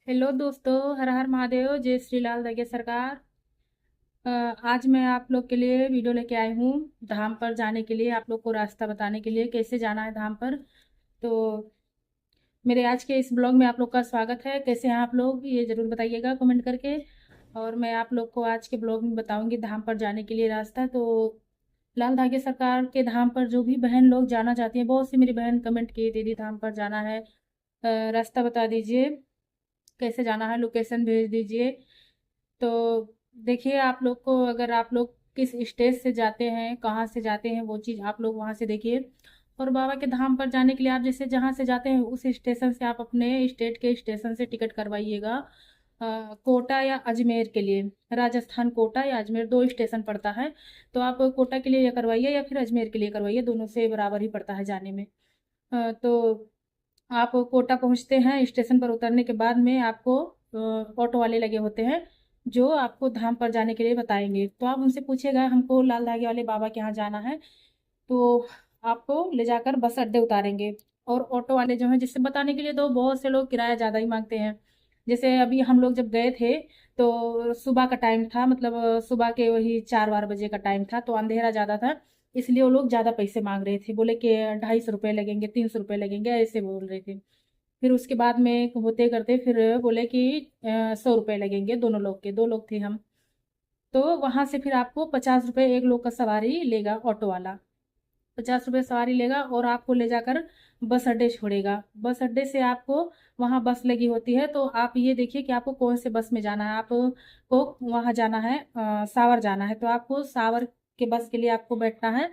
Hello दोस्तों, हर हर महादेव, जय श्री लाल दगे सरकार। आज मैं आप लोग के लिए वीडियो लेके आई हूँ धाम पर जाने के लिए, आप लोग को रास्ता बताने के लिए कैसे जाना है धाम पर। तो मेरे आज के इस ब्लॉग में आप लोग का स्वागत है। कैसे हैं आप लोग, ये ज़रूर बताइएगा कमेंट करके। और मैं आप लोग को आज के ब्लॉग में बताऊंगी धाम पर जाने के लिए रास्ता। तो लाल धागे सरकार के धाम पर जो भी बहन लोग जाना चाहती हैं, बहुत सी मेरी बहन कमेंट की, दीदी धाम पर जाना है, रास्ता बता दीजिए, कैसे जाना है, लोकेशन भेज दीजिए। तो देखिए, आप लोग को अगर आप लोग किस स्टेट से जाते हैं, कहाँ से जाते हैं, वो चीज़ आप लोग वहाँ से देखिए। और बाबा के धाम पर जाने के लिए आप जैसे जहाँ से जाते हैं उस स्टेशन से आप अपने स्टेट के स्टेशन से टिकट करवाइएगा। कोटा या अजमेर के लिए, राजस्थान कोटा या अजमेर दो स्टेशन पड़ता है। तो आप कोटा के लिए या करवाइए या फिर अजमेर के लिए करवाइए, दोनों से बराबर ही पड़ता है जाने में। तो आप कोटा पहुंचते हैं, स्टेशन पर उतरने के बाद में आपको ऑटो वाले लगे होते हैं जो आपको धाम पर जाने के लिए बताएंगे। तो आप उनसे पूछिएगा हमको लाल धागे वाले बाबा के यहाँ जाना है, तो आपको ले जाकर बस अड्डे उतारेंगे। और ऑटो वाले जो हैं, जिससे बताने के लिए तो बहुत से लोग किराया ज़्यादा ही मांगते हैं। जैसे अभी हम लोग जब गए थे तो सुबह का टाइम था, मतलब सुबह के वही 4-4 बजे का टाइम था, तो अंधेरा ज़्यादा था, इसलिए वो लोग ज़्यादा पैसे मांग रहे थे। बोले कि 250 रुपये लगेंगे, 300 रुपये लगेंगे, ऐसे बोल रहे थे। फिर उसके बाद में होते करते फिर बोले कि 100 रुपये लगेंगे दोनों लोग के, 2 लोग थे हम। तो वहाँ से फिर आपको 50 रुपये एक लोग का सवारी लेगा ऑटो वाला। 50 रुपये सवारी लेगा और आपको ले जाकर बस अड्डे छोड़ेगा। बस अड्डे से आपको वहाँ बस लगी होती है, तो आप ये देखिए कि आपको कौन से बस में जाना है। आपको वहाँ जाना है, सावर जाना है, तो आपको सावर के बस के लिए आपको बैठना है।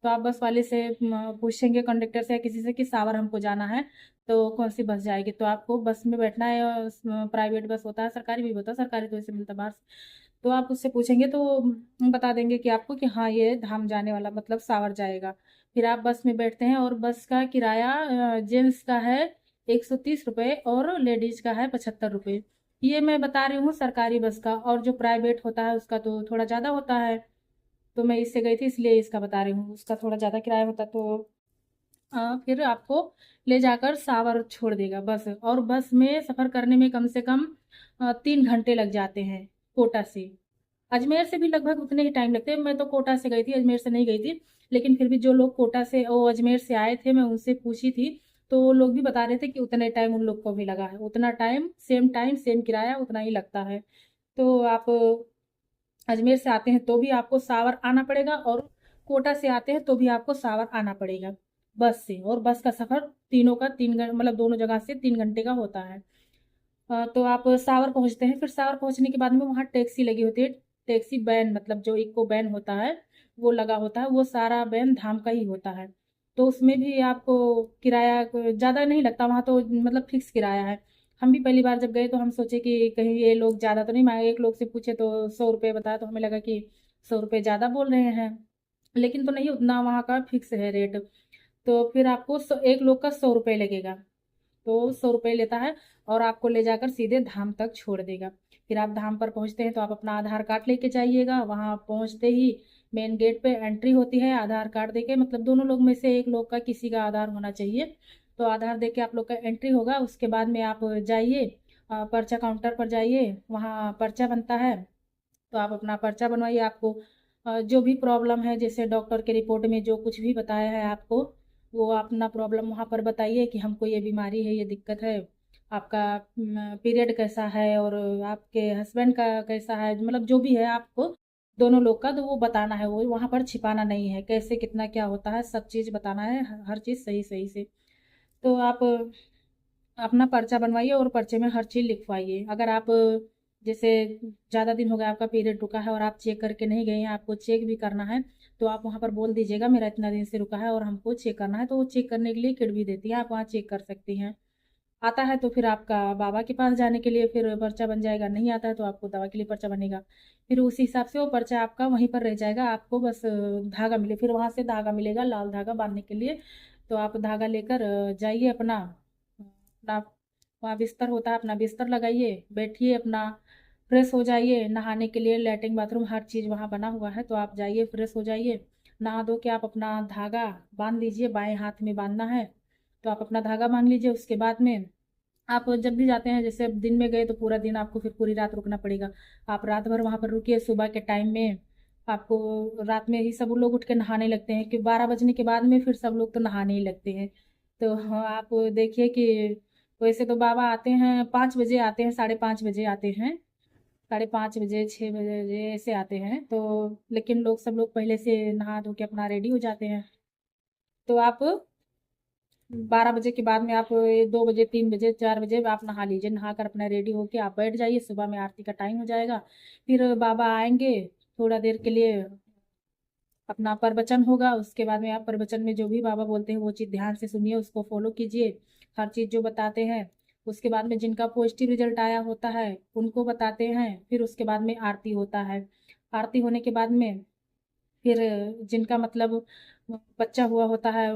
तो आप बस वाले से पूछेंगे, कंडक्टर से या किसी से, कि सावर हमको जाना है तो कौन सी बस जाएगी। तो आपको बस में बैठना है। प्राइवेट बस होता है, सरकारी भी होता है, सरकारी तो ऐसे मिलता है बाहर से। तो आप उससे पूछेंगे तो बता देंगे कि आपको कि हाँ ये धाम जाने वाला मतलब सावर जाएगा। फिर आप बस में बैठते हैं और बस का किराया जेंट्स का है 130 रुपये और लेडीज का है 75 रुपये। ये मैं बता रही हूँ सरकारी बस का, और जो प्राइवेट होता है उसका तो थोड़ा ज़्यादा होता है। तो मैं इससे गई थी इसलिए इसका बता रही हूँ, उसका थोड़ा ज़्यादा किराया होता। तो फिर आपको ले जाकर सावर छोड़ देगा बस। और बस में सफ़र करने में कम से कम 3 घंटे लग जाते हैं कोटा से। अजमेर से भी लगभग उतने ही टाइम लगते हैं। मैं तो कोटा से गई थी, अजमेर से नहीं गई थी। लेकिन फिर भी जो लोग कोटा से ओ अजमेर से आए थे, मैं उनसे पूछी थी, तो वो लोग भी बता रहे थे कि उतने टाइम उन लोग को भी लगा है, उतना टाइम सेम किराया उतना ही लगता है। तो आप अजमेर से आते हैं तो भी आपको सावर आना पड़ेगा, और कोटा से आते हैं तो भी आपको सावर आना पड़ेगा बस से। और बस का सफ़र तीनों का 3 घंटे, मतलब दोनों जगह से 3 घंटे का होता है। तो आप सावर पहुंचते हैं। फिर सावर पहुंचने के बाद में वहाँ टैक्सी लगी होती है। टैक्सी बैन, मतलब जो इको बैन होता है वो लगा होता है, वो सारा बैन धाम का ही होता है। तो उसमें भी आपको किराया ज़्यादा नहीं लगता, वहाँ तो मतलब फिक्स किराया है। हम भी पहली बार जब गए तो हम सोचे कि कहीं ये लोग ज़्यादा तो नहीं मांगे, एक लोग से पूछे तो 100 रुपये बताया, तो हमें लगा कि 100 रुपये ज़्यादा बोल रहे हैं। लेकिन तो नहीं, उतना वहाँ का फिक्स है रेट। तो फिर आपको एक लोग का 100 रुपये लगेगा। तो 100 रुपये लेता है और आपको ले जाकर सीधे धाम तक छोड़ देगा। फिर आप धाम पर पहुंचते हैं तो आप अपना आधार कार्ड लेके जाइएगा। वहां पहुंचते ही मेन गेट पे एंट्री होती है, आधार कार्ड देके, मतलब दोनों लोग में से एक लोग का किसी का आधार होना चाहिए। तो आधार देके आप लोग का एंट्री होगा। उसके बाद में आप जाइए, पर्चा काउंटर पर जाइए, वहाँ पर्चा बनता है। तो आप अपना पर्चा बनवाइए। आपको जो भी प्रॉब्लम है, जैसे डॉक्टर के रिपोर्ट में जो कुछ भी बताया है आपको, वो अपना प्रॉब्लम वहाँ पर बताइए कि हमको ये बीमारी है, ये दिक्कत है, आपका पीरियड कैसा है और आपके हस्बैंड का कैसा है, मतलब जो भी है आपको दोनों लोग का, तो वो बताना है। वो वहाँ पर छिपाना नहीं है, कैसे कितना क्या होता है सब चीज़ बताना है, हर चीज़ सही सही से। तो आप अपना पर्चा बनवाइए और पर्चे में हर चीज़ लिखवाइए। अगर आप जैसे ज़्यादा दिन हो गया आपका पीरियड रुका है और आप चेक करके नहीं गए हैं, आपको चेक भी करना है, तो आप वहाँ पर बोल दीजिएगा मेरा इतना दिन से रुका है और हमको चेक करना है। तो वो चेक करने के लिए किट भी देती है, आप वहाँ चेक कर सकती हैं। आता है तो फिर आपका बाबा के पास जाने के लिए फिर पर्चा बन जाएगा, नहीं आता है तो आपको दवा के लिए पर्चा बनेगा। फिर उसी हिसाब से वो पर्चा आपका वहीं पर रह जाएगा। आपको बस धागा मिले, फिर वहाँ से धागा मिलेगा, लाल धागा बांधने के लिए। तो आप धागा लेकर जाइए, अपना अपना वहाँ बिस्तर होता है, अपना बिस्तर लगाइए, बैठिए, अपना फ्रेश हो जाइए। नहाने के लिए लैट्रिन बाथरूम हर चीज़ वहाँ बना हुआ है, तो आप जाइए फ्रेश हो जाइए। नहा धो के आप अपना धागा बांध लीजिए, बाएं हाथ में बांधना है। तो आप अपना धागा बांध लीजिए। उसके बाद में आप जब भी जाते हैं, जैसे अब दिन में गए तो पूरा दिन आपको फिर पूरी रात रुकना पड़ेगा। आप रात भर वहाँ पर रुकिए, सुबह के टाइम में आपको रात में ही सब लोग उठ के नहाने लगते हैं, कि 12 बजने के बाद में फिर सब लोग तो नहाने ही लगते हैं। तो हाँ, आप देखिए कि वैसे तो बाबा आते हैं 5 बजे आते हैं, 5:30 बजे आते हैं, 5:30 बजे 6 बजे ऐसे आते हैं। तो लेकिन लोग सब लोग पहले से नहा धो के अपना रेडी हो जाते हैं। तो आप 12 बजे के बाद में आप 2 बजे 3 बजे 4 बजे आप नहा लीजिए, नहा कर अपना रेडी होके आप बैठ जाइए, सुबह में आरती का टाइम हो जाएगा। फिर बाबा आएंगे, थोड़ा देर के लिए अपना प्रवचन होगा, उसके बाद में आप प्रवचन में जो भी बाबा बोलते हैं वो चीज़ ध्यान से सुनिए, उसको फॉलो कीजिए, हर चीज़ जो बताते हैं। उसके बाद में जिनका पॉजिटिव रिजल्ट आया होता है उनको बताते हैं। फिर उसके बाद में आरती होता है। आरती होने के बाद में फिर जिनका मतलब बच्चा हुआ होता है,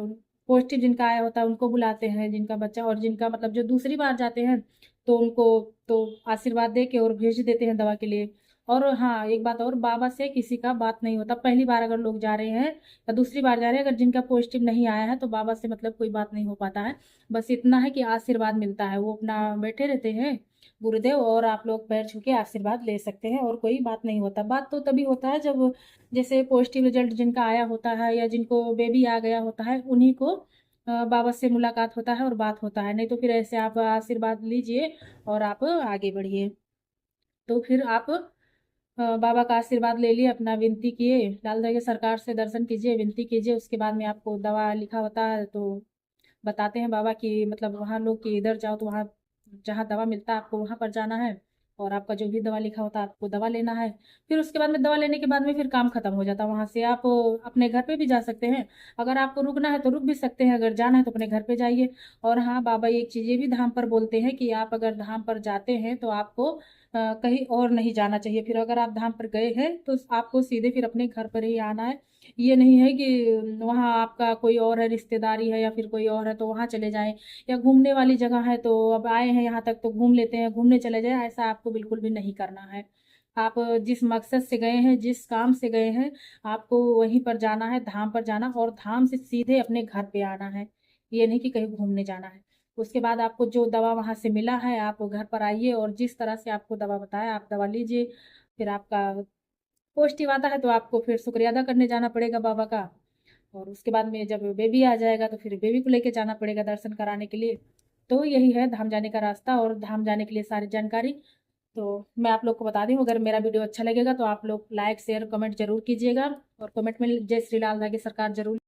पॉजिटिव जिनका आया होता है उनको बुलाते हैं, जिनका बच्चा, और जिनका मतलब जो दूसरी बार जाते हैं तो उनको तो आशीर्वाद दे के और भेज देते हैं दवा के लिए। और हाँ, एक बात और, बाबा से किसी का बात नहीं होता। पहली बार अगर लोग जा रहे हैं या दूसरी बार जा रहे हैं, अगर जिनका पॉजिटिव नहीं आया है तो बाबा से मतलब कोई बात नहीं हो पाता है। बस इतना है कि आशीर्वाद मिलता है, वो अपना बैठे रहते हैं गुरुदेव, और आप लोग पैर छू के आशीर्वाद ले सकते हैं, और कोई बात नहीं होता। बात तो तभी होता है जब जैसे पॉजिटिव रिजल्ट जिनका आया होता है या जिनको बेबी आ गया होता है, उन्हीं को बाबा से मुलाकात होता है और बात होता है। नहीं तो फिर ऐसे आप आशीर्वाद लीजिए और आप आगे बढ़िए। तो फिर आप बाबा का आशीर्वाद ले लिए, अपना विनती किए, लाल दरगाह सरकार से दर्शन कीजिए, विनती कीजिए। उसके बाद में आपको दवा लिखा होता है तो बताते हैं बाबा कि मतलब वहाँ लोग कि इधर जाओ तो वहाँ जहाँ दवा मिलता है आपको वहाँ पर जाना है, और आपका जो भी दवा लिखा होता है आपको दवा लेना है। फिर उसके बाद में दवा लेने के बाद में फिर काम खत्म हो जाता है। वहाँ से आप अपने घर पे भी जा सकते हैं। अगर आपको रुकना है तो रुक भी सकते हैं, अगर जाना है तो अपने घर पे जाइए। और हाँ, बाबा एक चीज़ ये भी धाम पर बोलते हैं कि आप अगर धाम पर जाते हैं तो आपको कहीं और नहीं जाना चाहिए। फिर अगर आप धाम पर गए हैं तो आपको सीधे फिर अपने घर पर ही आना है। ये नहीं है कि वहाँ आपका कोई और है, रिश्तेदारी है या फिर कोई और है तो वहाँ चले जाएं, या घूमने वाली जगह है तो अब आए हैं यहाँ तक तो घूम लेते हैं, घूमने चले जाए, ऐसा आपको बिल्कुल भी नहीं करना है। आप जिस मकसद से गए हैं, जिस काम से गए हैं, आपको वहीं पर जाना है, धाम पर जाना, और धाम से सीधे अपने घर पे आना है। ये नहीं कि कहीं घूमने जाना है। उसके बाद आपको जो दवा वहाँ से मिला है आप घर पर आइए, और जिस तरह से आपको दवा बताया आप दवा लीजिए। फिर आपका पॉजिटिव आता है तो आपको फिर शुक्रिया अदा करने जाना पड़ेगा बाबा का। और उसके बाद में जब बेबी आ जाएगा तो फिर बेबी को लेके जाना पड़ेगा दर्शन कराने के लिए। तो यही है धाम जाने का रास्ता और धाम जाने के लिए सारी जानकारी। तो मैं आप लोग को बता दी हूँ। अगर मेरा वीडियो अच्छा लगेगा तो आप लोग लाइक शेयर कमेंट जरूर कीजिएगा, और कमेंट में जय श्री लाल धागे सरकार जरूर